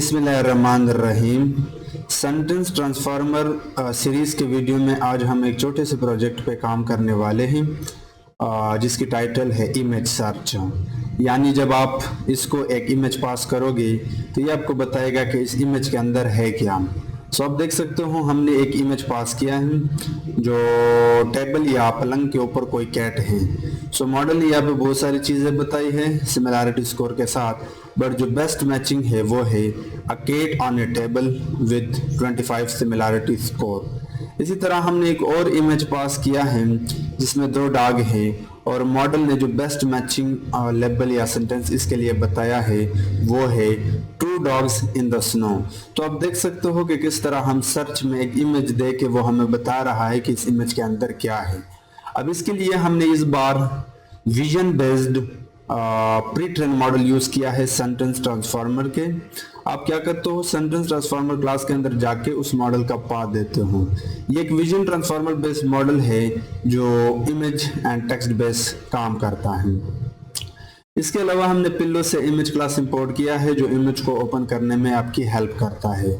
बिस्मिल्लाहिर्रहमानिर्रहीम। Sentence transformer series के video में आज हम एक छोटे से प्रोजेक्ट पे काम करने वाले हैं जिसकी टाइटल है इमेज सर्च। यानी जब आप इसको एक इमेज पास करोगे तो ये आपको बताएगा कि इस इमेज के अंदर है क्या। सो आप देख सकते हो हमने एक इमेज पास किया है जो टेबल या पलंग के ऊपर कोई कैट है। सो मॉडल ने यहाँ पे बहुत सारी चीज़ें बताई है सिमिलैरिटी स्कोर के साथ, बट जो बेस्ट मैचिंग है वो है a cat on a table with 25 similarity score. इसी तरह हमने एक और इमेज पास किया है जिसमें 2 डॉग है और मॉडल ने जो बेस्ट मैचिंग लेबल या सेंटेंस इसके लिए बताया है वो है 2 डॉग्स इन द स्नो। तो आप देख सकते हो कि किस तरह हम सर्च में एक इमेज दे के वो हमें बता रहा है कि इस इमेज के अंदर क्या है। अब इसके लिए हमने इस बार vision based pre train model use किया है सेंटेंस ट्रांसफार्मर के। आप क्या करते हो, सेंटेंस ट्रांसफार्मर क्लास के अंदर जाके उस मॉडल का पाथ देते हो। ये एक विजन ट्रांसफार्मर बेस्ड मॉडल है जो इमेज एंड टेक्स्ट बेस काम करता है। इसके अलावा हमने पिल्लो से इमेज क्लास इंपोर्ट किया है जो इमेज को ओपन करने में आपकी हेल्प करता है।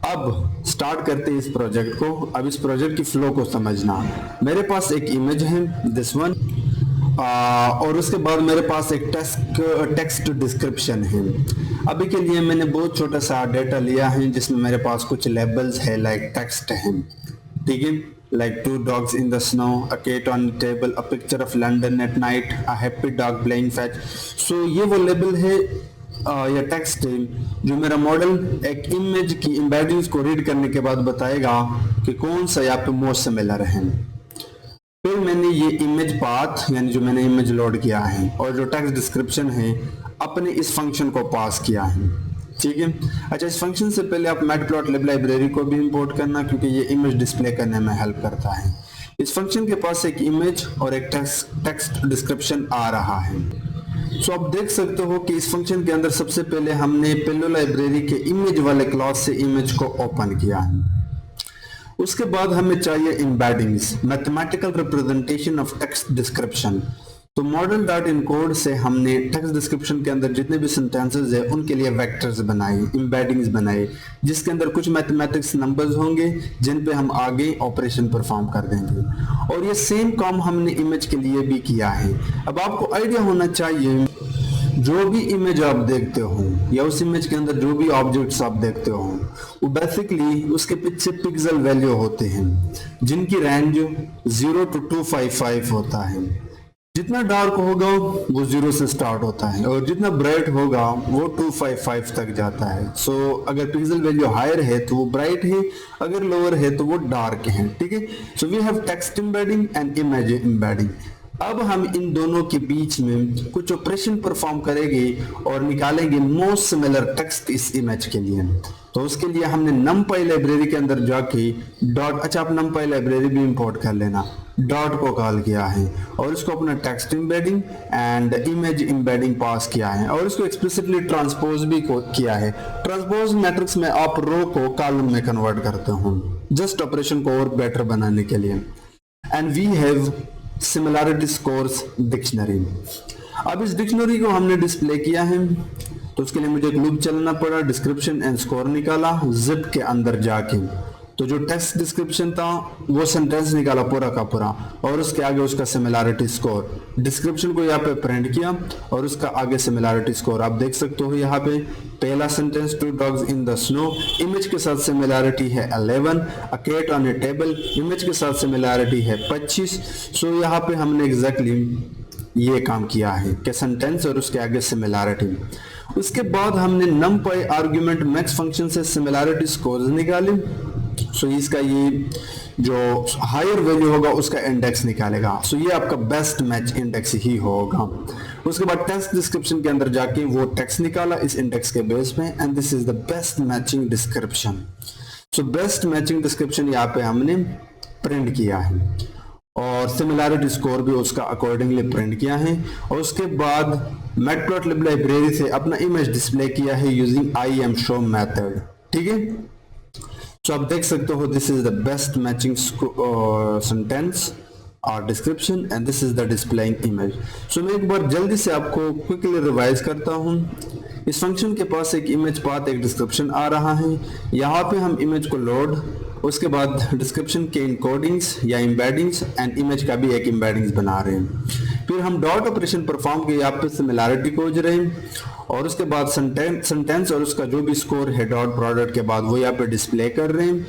अब स्टार्ट करते हैं इस प्रोजेक्ट को। अब इस प्रोजेक्ट की फ्लो को समझना। मेरे पास एक इमेज है दिस वन और उसके बाद मेरे पास एक टेक्स्ट डिस्क्रिप्शन है। अभी के लिए मैंने बहुत छोटा सा डेटा लिया है जिसमें मेरे पास कुछ लेबल्स है लाइक टेक्स्ट है, ठीक है, like 2 dogs in the snow, a cat on the table, a picture of London at night, a happy dog playing fetch। so ये वो लेबल है या टेक्स्ट है जो मेरा मॉडल एक इमेज की एम्बेडिंग्स को रीड करने के बाद बताएगा कि कौन सा यहाँ पे मोस्ट सिमिलर है। फिर मैंने ये इमेज पाथ यानी जो मैंने इमेज लोड किया है और जो टेक्स्ट डिस्क्रिप्शन है अपने इस फंक्शन को पास किया है, ठीक है। अच्छा, इस फंक्शन से पहले आप मैटप्लॉटलिब लाइब्रेरी को भी इंपोर्ट करना क्योंकि ये इमेज डिस्प्ले करने में हेल्प करता है। इस फंक्शन के पास एक इमेज और एक टेक्स्ट डिस्क्रिप्शन आ रहा है। सो आप देख सकते हो कि इस फंक्शन के अंदर सबसे पहले हमने पिल्लो लाइब्रेरी के इमेज वाले क्लास से इमेज को ओपन किया है। उसके बाद हमें चाहिए embeddings, mathematical representation of text description. तो मॉडल डॉट इनकोड से हमने टेक्स्ट डिस्क्रिप्शन के अंदर जितने भी सेंटेंसेस है उनके लिए वेक्टर्स बनाए, एम्बेडिंग्स बनाए, जिसके अंदर कुछ मैथमेटिक्स नंबर्स होंगे जिन पे हम आगे ऑपरेशन परफॉर्म कर देंगे। और ये सेम काम हमने इमेज के लिए भी किया है। अब आपको आइडिया होना चाहिए जो भी इमेज आप देखते हो या उस इमेज के अंदर जो भी ऑब्जेक्ट्स आप देखते हो वो बेसिकली उसके पीछे पिक्सल वैल्यू होते हैं जिनकी रेंज 0 to 255 होता है। जितना डार्क होगा वो 0 से स्टार्ट होता है और जितना ब्राइट होगा वो 255 तक जाता है। सो अगर पिक्सल वैल्यू हायर है तो वो ब्राइट है, अगर लोअर है तो वो डार्क है, ठीक है। So we have text embedding and image embedding. अब हम इन दोनों के बीच में कुछ ऑपरेशन परफॉर्म करेंगे और निकालेंगे मोस्ट सिमिलर टेक्स्ट इस इमेज के लिए। तो उसके लिए हमने numpy लाइब्रेरी के अंदर जाके डॉट, अच्छा आप numpy लाइब्रेरी भी इंपोर्ट कर लेना, डॉट को कॉल किया है और इसको अपना text embedding and image embedding pass किया है और इसको एक्सप्लिसिटली ट्रांसपोज भी किया है। ट्रांसपोज मैट्रिक्स में आप रो को कॉलम में कन्वर्ट करते हो जस्ट ऑपरेशन को और बेटर बनाने के लिए। And we have similarity scores dictionary. अब इस डिक्शनरी को हमने डिस्प्ले किया है तो उसके लिए मुझे एक लूप चलाना पड़ा, डिस्क्रिप्शन एंड स्कोर निकाला जिप के अंदर जाके। तो जो टेक्स्ट डिस्क्रिप्शन था वो सेंटेंस निकाला पूरा का पूरा और उसके आगे उसका सिमिलैरिटी स्कोर, डिस्क्रिप्शन को यहाँ पे प्रिंट किया और उसका आगे सिमिलैरिटी स्कोर आप देख सकते हो। यहाँ पे पहला sentence 2 dogs in the snow, image के साथ सिमिलैरिटी है 11, a cat on a table, image के साथ सिमिलैरिटी है 25। सो यहाँ पे हमने एग्जैक्टली ये काम किया है कि सेंटेंस और उसके आगे सिमिलैरिटी। उसके बाद हमने numpy आर्गुमेंट मैक्स फंक्शन से सिमिलैरिटी स्कोर्स निकाले। सो इसका ये जो हायर वैल्यू होगा उसका इंडेक्स निकालेगा। सो ये आपका बेस्ट मैच इंडेक्स ही होगा। उसके बाद टेक्स्ट डिस्क्रिप्शन के अंदर जाके वो टेक्स्ट निकाला इस इंडेक्स के बेस पे and this is the best matching description. So best matching description यहाँ पे हमने प्रिंट किया है और सिमिलैरिटी स्कोर भी उसका अकॉर्डिंगली प्रिंट किया है। और उसके बाद मैटप्लॉटलिब लाइब्रेरी से अपना इमेज डिस्प्ले किया है यूजिंग IMShow मेथड, ठीक है। तो आप देख सकते हो this is the best matching sentence और description and this is the displaying image. So मैं एक बार जल्दी से आपको क्विकली रिवाइज करता हूँ। इस फंक्शन के पास एक इमेज पाथ, एक डिस्क्रिप्शन आ रहा है। यहाँ पे हम इमेज को लोड, उसके बाद डिस्क्रिप्शन के इनकोडिंग्स या एम्बेडिंग्स एंड इमेज का भी एक एम्बेडिंग्स बना रहे हैं। फिर हम डॉट ऑपरेशन परफॉर्म के यहाँ पे सिमिलैरिटी खोज रहे हैं और उसके बाद सेंटेंस और उसका जो भी स्कोर है डॉट प्रोडक्ट के बाद वो यहाँ पे डिस्प्ले कर रहे हैं।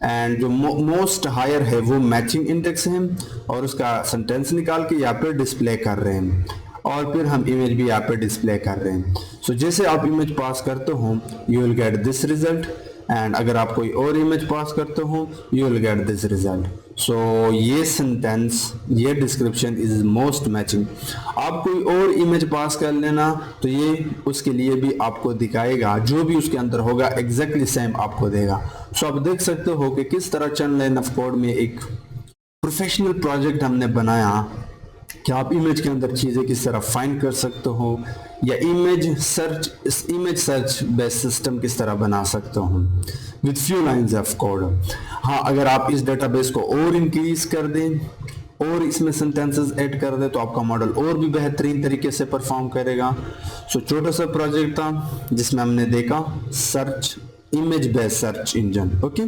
एंड जो मोस्ट हायर है वो मैचिंग इंडेक्स है और उसका सेंटेंस निकाल के यहाँ पे डिस्प्ले कर रहे हैं और फिर हम इमेज भी यहाँ पे डिस्प्ले कर रहे हैं। सो जैसे आप इमेज पास करते हो you will get this result, and अगर आप कोई और इमेज पास करते हो you will get this result. So ये सेंटेंस, ये डिस्क्रिप्शन इज मोस्ट मैचिंग। आप कोई और इमेज पास कर लेना तो ये उसके लिए भी आपको दिखाएगा, जो भी उसके अंदर होगा एग्जैक्टली सेम आपको देगा। सो आप देख सकते हो कि किस तरह चंद लाइन ऑफ कोड में एक प्रोफेशनल प्रोजेक्ट हमने बनाया कि आप इमेज के अंदर चीज़ें किस तरह फाइंड कर सकते हो या इमेज सर्च बेस्ड सिस्टम किस तरह बना सकते हो with few lines of code. हाँ, अगर आप इस डेटाबेस को और इंक्रीज कर दें और इसमें सेंटेंसेस ऐड कर दें तो आपका मॉडल और भी बेहतरीन तरीके से परफॉर्म करेगा। सो छोटा सा प्रोजेक्ट था जिसमें हमने देखा search, image based search engine. Okay.